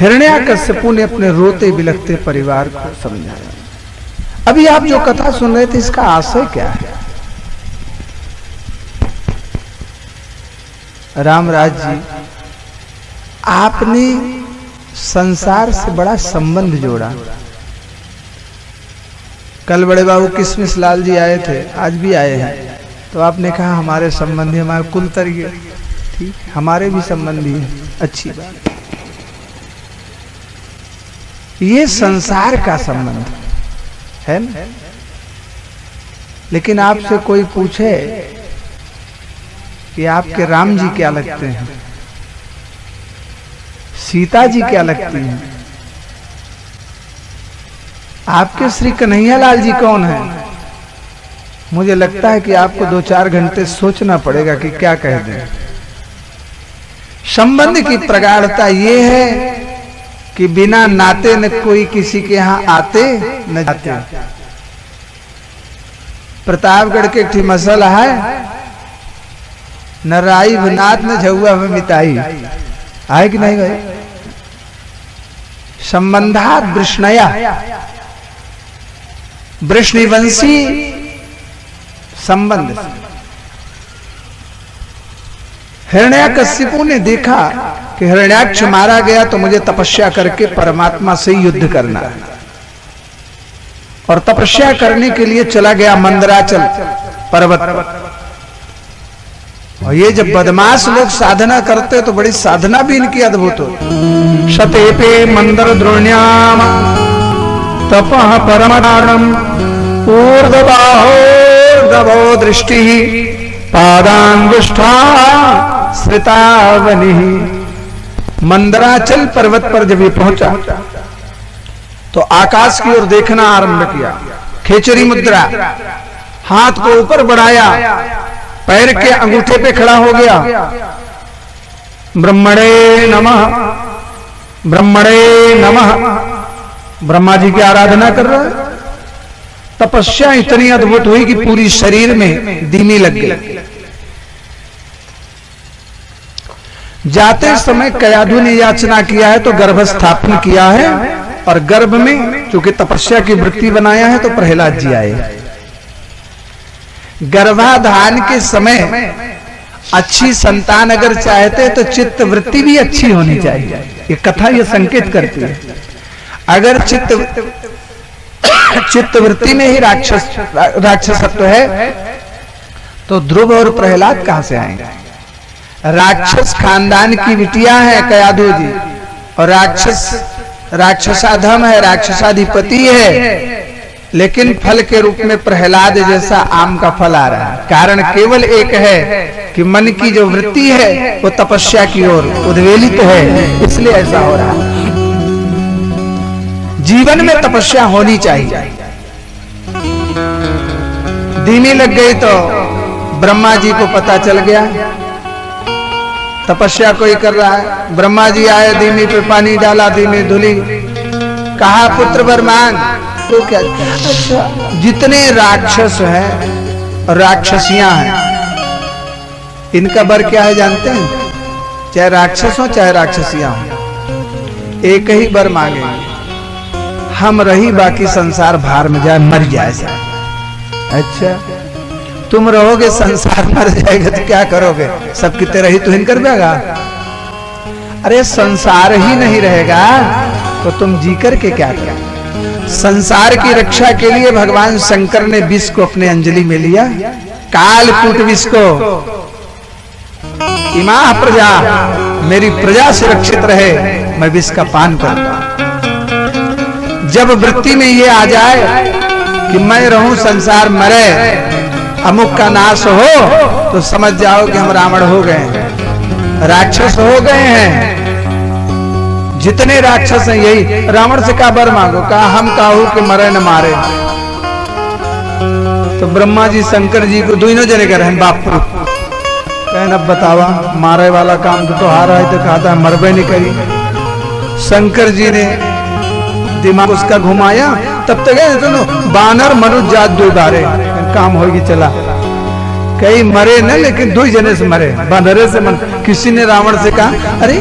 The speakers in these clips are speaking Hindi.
हिरण्याकश्यपु ने अपने रोते बिलखते परिवार को समझाया। अभी आप जो कथा सुन रहे थे इसका आशय क्या है? रामराज जी, आपने संसार से बड़ा संबंध जोड़ा। कल बड़े बाबू किशमिश लाल जी आए थे, आज भी आए हैं, तो आपने कहा हमारे संबंधी, हमारे कुल तरीके, ठीक, हमारे भी संबंधी हैं, अच्छी बात। ये संसार का संबंध है ना? लेकिन आपसे कोई पूछे कि आपके राम जी क्या लगते हैं, सीता जी क्या लगती हैं, आपके श्री कन्हैयालाल जी कौन है, मुझे लगता है कि आपको 2-4 घंटे सोचना पड़ेगा कि क्या कह दें। संबंध की प्रगाढ़ता ये है कि बिना नाते न कोई किसी के यहां आते न जाते। प्रतापगढ़ के एक मसला है, न राई नात न झुआ में मिताई, आए कि नहीं भाई? संबंधात वृष्णया, वृष्णिवंशी संबंध। हिरण्याकश्यपु ने देखा कि हिरण्याक्ष मारा गया तो मुझे तपस्या करके परमात्मा से युद्ध करना है, और तपस्या करने के लिए चला गया मंदराचल पर्वत। और ये जब बदमाश लोग साधना करते तो बड़ी साधना भी इनकी अद्भुत हो। शतेपे मंदर द्रोण्याम तपः परमदानम ऊर्ध्वबाहो दृष्टि पादांगुष्ठा श्रितावनि। मंदराचल पर्वत पर जब ये पहुंचा तो आकाश की ओर देखना आरंभ किया, खेचरी मुद्रा, हाथ को ऊपर बढ़ाया, पैर के अंगूठे पे खड़ा हो गया, ब्रह्मणे नमः, ब्रह्मणे नमः, ब्रह्मा जी की आराधना कर रहा है। तपस्या इतनी अद्भुत हुई कि पूरी शरीर में दीमी लग गई। जाते समय कयाधु ने याचना किया है तो गर्भ स्थापन किया है, और गर्भ में चूंकि तपस्या की वृत्ति बनाया है तो प्रहलाद जी आए। गर्भाधान के समय अच्छी संतान अगर चाहते तो चित्त वृत्ति भी अच्छी होनी चाहिए। ये कथा ये संकेत करती है। अगर चित्त वृत्ति में ही राक्षसत्व है तो ध्रुव और प्रहलाद कहां से आएंगे? राक्षस खानदान की बिटिया है कयाधु जी, और राक्षसाधम है, राक्षसाधिपति है, लेकिन फल के रूप में प्रहलाद जैसा आम का फल आ रहा है। कारण केवल एक है कि मन की जो वृत्ति है वो तपस्या की ओर उद्वेलित है, इसलिए ऐसा हो रहा है। जीवन में तपस्या होनी चाहिए। धीमी लग गई तो ब्रह्मा जी को पता चल गया तपस्या कोई कर रहा है। ब्रह्मा जी आए, धीमी पे पानी डाला, धीमी धुली, कहा पुत्र वर मांग। तो क्या, अच्छा, जितने राक्षस हैं, राक्षसियां हैं, इनका वर क्या है जानते हैं? चाहे राक्षस हो चाहे राक्षसियां हो, एक ही वर मांगेंगे, हम रही बाकी संसार भार में जाए, मर जाए सब। अच्छा, तुम रहोगे संसार मर जाएगा तो क्या करोगे? सबकी तरह ही तो हिन कर देगा। अरे संसार ही नहीं रहेगा तो तुम जी करके क्या करोगे? संसार की रक्षा के लिए भगवान शंकर ने विष को अपने अंजलि में लिया, कालकूट विष को। इमा प्रजा, मेरी प्रजा सुरक्षित रहे, मैं विष का पान करता। जब वृत्ति में ये आ जाए कि मैं रहूं संसार मरे, अमुक का नाश हो, तो समझ जाओ कि हम रावण हो गए, राक्षस हो गए हैं। जितने राक्षस हैं यही, रावण से कहा वर मांगो, कहा हम काहू के मरे न मारे। तो ब्रह्मा जी शंकर जी को दोनों जने कर रहे हैं बाप को, कहना बतावा मारे वाला काम तो हारा है, तो कहा था मरबे नहीं करी। शंकर जी ने दिमाग उसका घुमाया, तब तक सुनो बानर मनुष्य जात दो बारे काम होगी चला। कई मरे न, लेकिन दो जने से मरे, बानरे से मन। किसी ने रावण से कहा अरे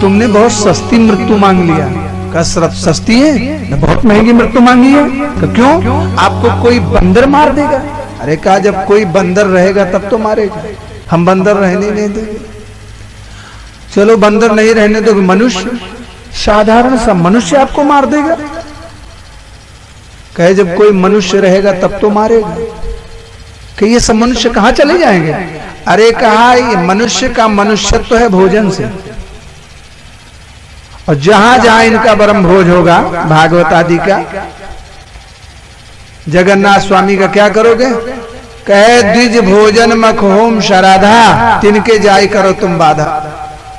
तुमने बहुत सस्ती मृत्यु मांग लिया। कसरत सस्ती है न, बहुत महंगी मृत्यु मांगी है। क्यों? आपको कोई बंदर मार देगा। अरे कहा जब कोई बंदर रहेगा तब तो मारेगा, हम बंदर रहने नहीं देंगे। चलो बंदर नहीं रहने दो, मनुष्य, साधारण सा मनुष्य आपको मार देगा। कहे जब कोई मनुष्य रहेगा तब तो मारेगा। कि ये सब मनुष्य कहां चले जाएंगे? अरे कहा ये मनुष्य का मनुष्यत्व तो है भोजन से, और जहां जहां इनका परम भोज होगा, भागवत आदि का, जगन्नाथ स्वामी का क्या करोगे? कहे द्विज भोजन मख होम शराधा, तिनके जाय करो तुम बाधा।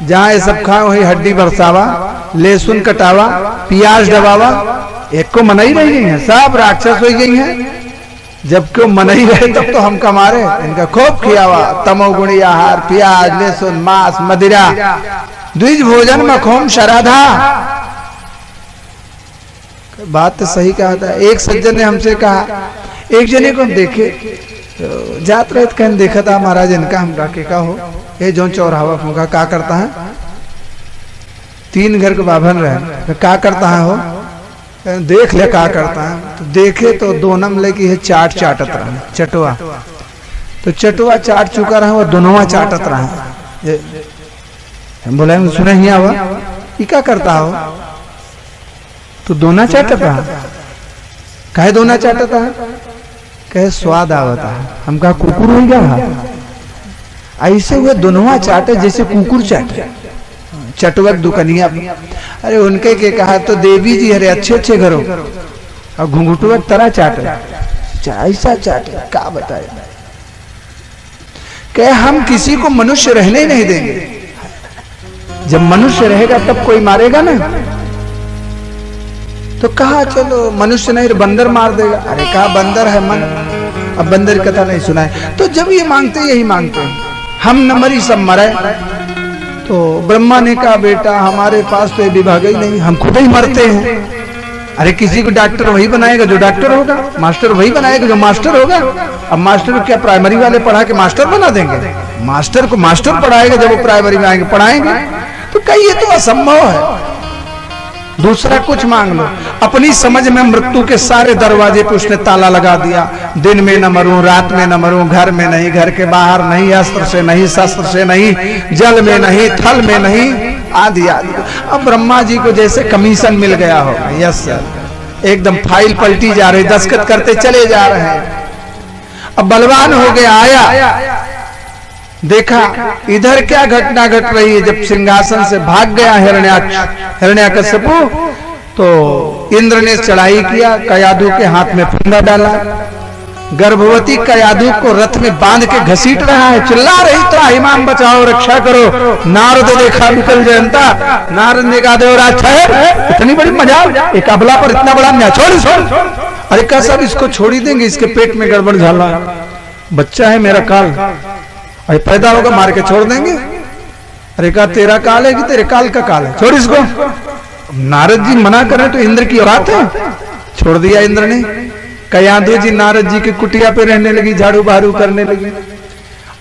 जहां ये सब खाओ वही हड्डी बरसावा, लहसुन कटावा, प्याज दबावा, एक को मना ही रह गई है, सब राक्षस हो गई हैं। जब क्यों मन ही रहे तब तो हम कमारे, इनका खूब किया हुआ तमोगुणी आहार, प्याज लहसुन मांस मदिरा, द्विज भोजन मखोम शराधा। बात तो सही कहा था। एक सज्जन ने हमसे कहा, एक जने को हम देखे तो जात रहे कहने देखा था महाराज इनका, हम के का हो ये जो चौराहा फूका का करता है, 3 घर के बाभन रहे, का करता है हो, देख ले का करता है। तो देखे तो दोनम लेके है चाट चाटत रहा, चटवा, तो चटवा चाट चुका रहा, वो दोनों चाटत रहा। हम बोले सुने ही आवा, ये क्या करता हो? तो दोना चाटत रहा। कहे दोना चाटता है? कहे स्वाद आवता है। हम कहा कुकुर हो गया, ऐसे हुए दोनों चाटे जैसे कुकुर चाटे, चटवक दुकनिया। अरे उनके के कहा तो देवी जी अरे अच्छे अच्छे घरों और घुंघुटुवक तरह चाटे, ऐसा चाटे का बताए। कहे हम किसी को मनुष्य रहने नहीं देंगे, जब मनुष्य रहेगा तब कोई मारेगा ना। तो कहा चलो मनुष्य नहीं बंदर मार देगा। अरे कहा बंदर है मन, अब बंदर कथा नहीं सुना है। तो जब ये मांगते यही मांगते हैं, हम न मरी सब मरे। तो ब्रह्मा ने कहा बेटा हमारे पास तो ये विभाग ही नहीं, हम खुद ही मरते हैं। अरे किसी को डॉक्टर वही बनाएगा जो डॉक्टर होगा, मास्टर वही बनाएगा जो मास्टर होगा। अब मास्टर क्या प्राइमरी वाले पढ़ा के मास्टर बना देंगे? मास्टर को मास्टर पढ़ाएगा जब वो प्राइमरी में आएंगे पढ़ाएंगे। तो कहीं ये तो असंभव है। दूसरा कुछ मांग लो। अपनी समझ में मृत्यु के सारे दरवाजे पे उसने ताला लगा दिया। दिन में न मरूं, रात में न मरूं, घर में नहीं, घर के बाहर नहीं, अस्त्र से नहीं, शस्त्र से नहीं, जल में नहीं, थल में नहीं, आदि आदि। अब ब्रह्मा जी को जैसे कमीशन मिल गया हो, यस सर, एकदम फाइल पलटी जा रही, दस्तखत करते चले जा रहे हैं। अब बलवान हो गया, आया देखा इधर क्या घटना घट रही है। जब सिंहासन से भाग गया हिरण्याकश्यपु, तो इंद्र ने चढ़ाई किया, कयाधु के हाथ में फंदा डाला। गर्भवती कयाधु को रथ में बांध के घसीट रहा है, चिल्ला रही तो हिमाम बचाओ रक्षा करो। नारद देखा विकल जयंता, नारद ने कहा देवराज ठहर, इतनी बड़ी मजाक, एक अबला पर इतना बड़ा न्याय, छोड़। अरे कहा सब इसको छोड़ ही देंगे, इसके पेट में गड़बड़ झाला, बच्चा है मेरा काल, अरे पैदा होगा मार के छोड़ देंगे। अरे कहा तेरा काल है कि तेरे काल का काल है, छोड़ इसको। नारद जी मना करें तो इंद्र की औलाद है, छोड़ दिया इंद्र ने। कयाधु जी नारद जी की कुटिया पे रहने लगी, झाड़ू बहारू करने लगी।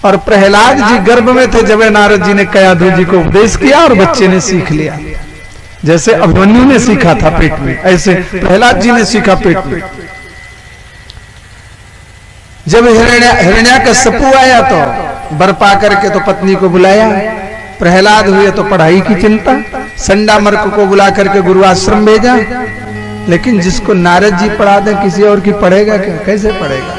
और प्रहलाद जी गर्भ में थे जब नारद जी ने कयाधु जी को उपदेश किया और बच्चे ने सीख लिया। जैसे अभिमन्यु ने सीखा था पेट में, ऐसे प्रहलाद जी ने सीखा पेट में। जब हिरण्याकश्यपु आया तो बर पा करके तो पत्नी को बुलाया। प्रहलाद हुए तो पढ़ाई की चिंता, संडामर्क को बुला करके गुरुआश्रम भेजा। लेकिन जिसको नारद जी पढ़ा दें किसी और की पढ़ेगा क्या? कैसे पढ़ेगा?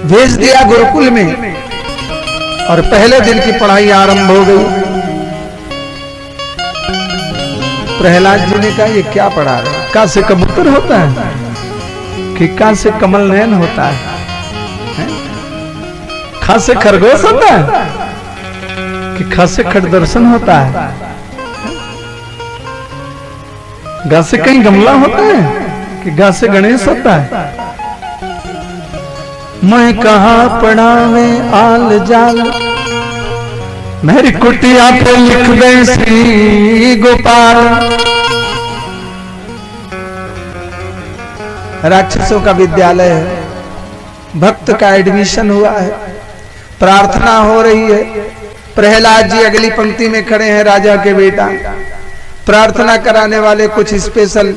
भेज दिया गुरुकुल में और पहले दिन की पढ़ाई आरंभ हो गई। प्रहलाद जी ने कहा ये क्या पढ़ा रहे? का से कबूतर होता है कि का से कमल नयन होता है? खा से खरगोश होता है कि खा से खट दर्शन होता है? गा से कहीं गमला होता है कि गा से गणेश होता है? मैं कहा पढ़ावे आल जाल, मेरी कुटिया पे लिख दे श्री गोपाल। राक्षसों का विद्यालय है, भक्त का एडमिशन हुआ है, प्रार्थना हो रही है, प्रहलाद जी अगली पंक्ति में खड़े हैं, राजा के बेटा। प्रार्थना कराने वाले कुछ स्पेशल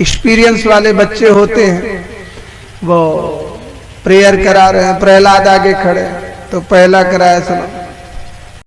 एक्सपीरियंस वाले बच्चे होते हैं, वो प्रेयर करा रहे हैं, प्रहलाद आगे खड़े हैं, तो पहला कराया सुनो।